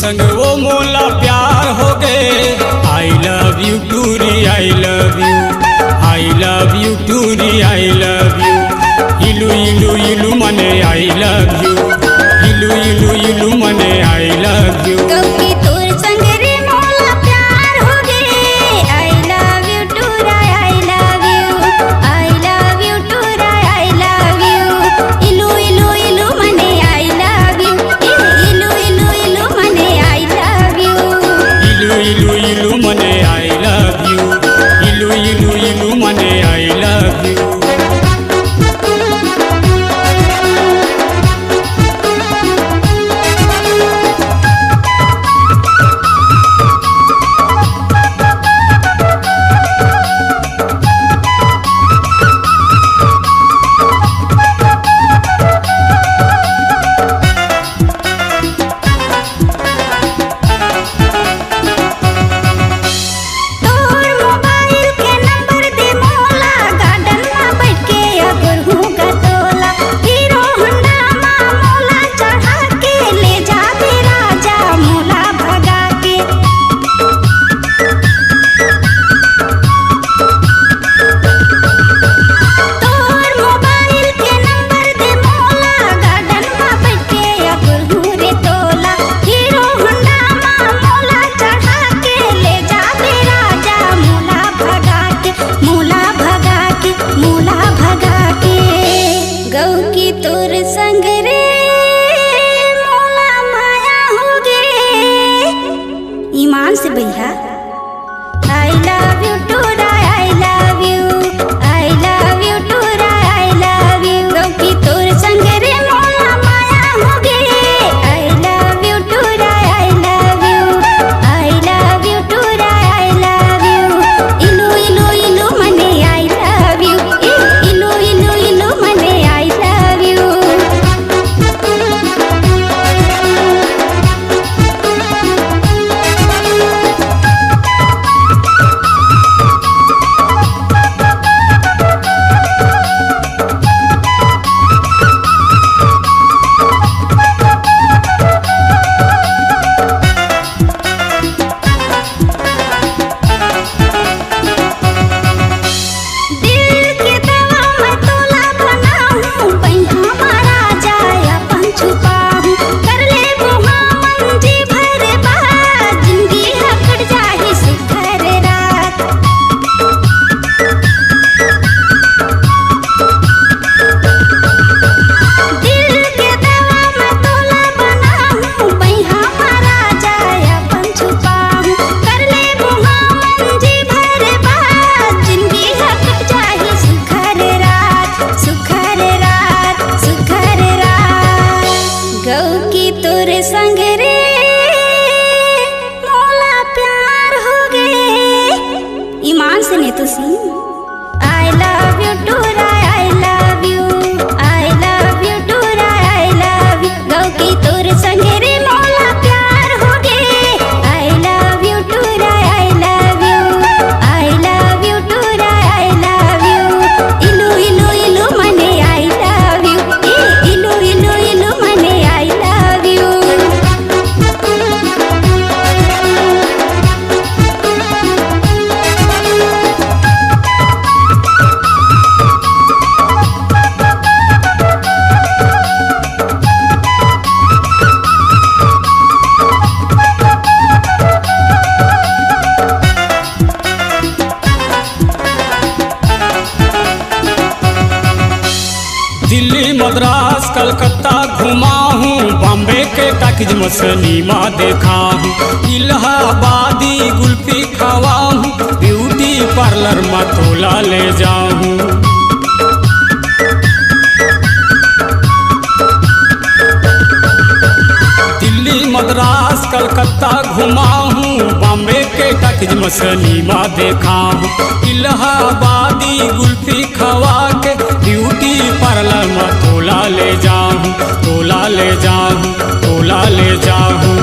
संग वो मोला प्यार हो गए। आई लव यू टूरी, I love you, I love you टूरी, आई लव यू। इलू इलू इलू मने आई लव यू, इलू इलू इलू मने आई लव यू। कभी तोर संग रे मोला प्यार हो गए। आई लव यू टूरा, I love you, I love you टूरा, आई लव यू। इलू इलू इलू मने आई लव यू, इलू इलू इलू मने आई लव यू। इलू इलू इलू मने आई लव यू, इलू इलू इलू मने आई लव यू। तोर संग रे मोला माया हो गे। ईमान से भैया आई लव यू टूरा, I love you, I love you टूरा, आई लव यू। कि तोर संग रे मोला माया हो गे। आई लव यू टूरा, I love you, I love you टूरा, आई लव यू। इलू इलू इलू मने आई लव यू, इलू इलू इलू मने आई लव यू। तोर संग रे मोला प्यार हो गए। ईमान से नहीं तो सी आई लव यू टूरा, I love you, I love you टूरा, आई लव यू। गौ की तोर संग रे मोला प्यार हो गए। आई लव यू टूरा, I love you, I love you टूरा, आई लव यू। इलू इलू इलू मने आई लव यू, इलू इलू इलू मने I love you. Delhi Madras Calcutta घुमा हूँ, बॉम्बे के टाकिज में सिनेमा देखा हूँ, इलाहाबादी कुल्फी खावा हूँ, ब्यूटी पार्लर में तोला ले जाऊं। दिल्ली मद्रास कलकत्ता घुमाऊं, बॉम्बे के टकीज में सिनेमा देखाऊं, इलाहाबादी कुल्फी खवा के ब्यूटी पार्लर में तोला ले जाऊं, तोला ले जाऊं, तोला ले जाऊं।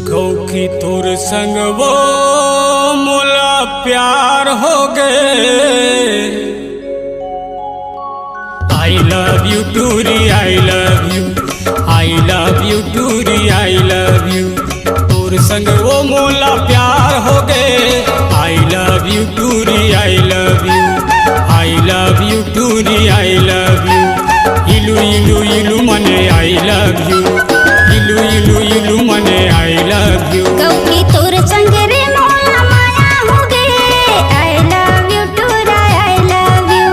गौ की तोर संग वो मोला प्यार हो गए। I love you टूरी, I love you, I love you टूरी, I love you। तोर संग वो मोला प्यार हो गए। I love you टूरी, I love you, I love you टूरी, I love you। इलू इलू इलू मने I love you, इलू इलू इलू मने I love you। गौ की तोर संग रे मोला माया हो गे। I love you टूरा, I love you,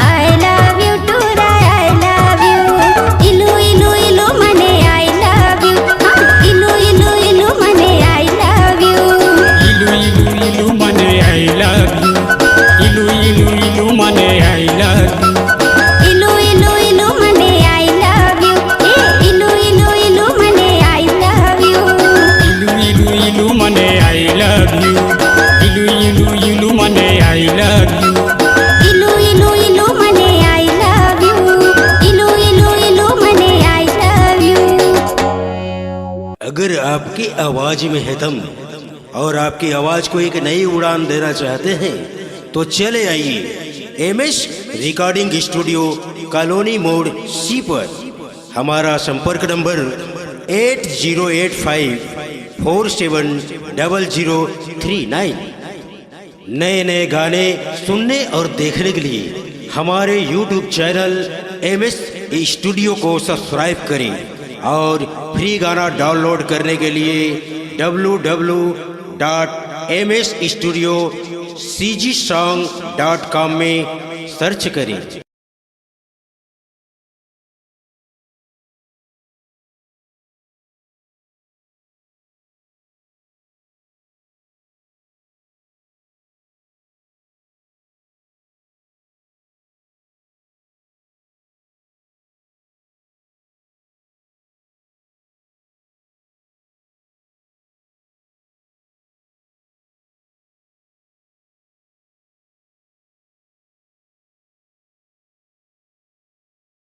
I love you टूरा, I love you। इलू इलू इलू मने I love you, हाँ इलू इलू इलू मने I love you। इलू इलू इलू मने I love you, इलू इलू इलू मने I love you। इलू इलू इलू मने I love you, ए इलू इलू इलू मने I love you। इलू इलू इलू मने I love you, इलू इलू इलू मने I love you। इलू इलू इलू मने I love you, इलू इलू इलू मने I love you। अगर आपकी आवाज में है दम और आपकी आवाज को एक नई उड़ान देना चाहते हैं तो चले आइए एमएस रिकॉर्डिंग स्टूडियो कॉलोनी मोड़ सी पर। हमारा संपर्क नंबर 8085470039। नए नए गाने सुनने और देखने के लिए हमारे यूट्यूब चैनल एमएस स्टूडियो को सब्सक्राइब करें और फ्री गाना डाउनलोड करने के लिए www.msstudiocgsong.com में सर्च करें।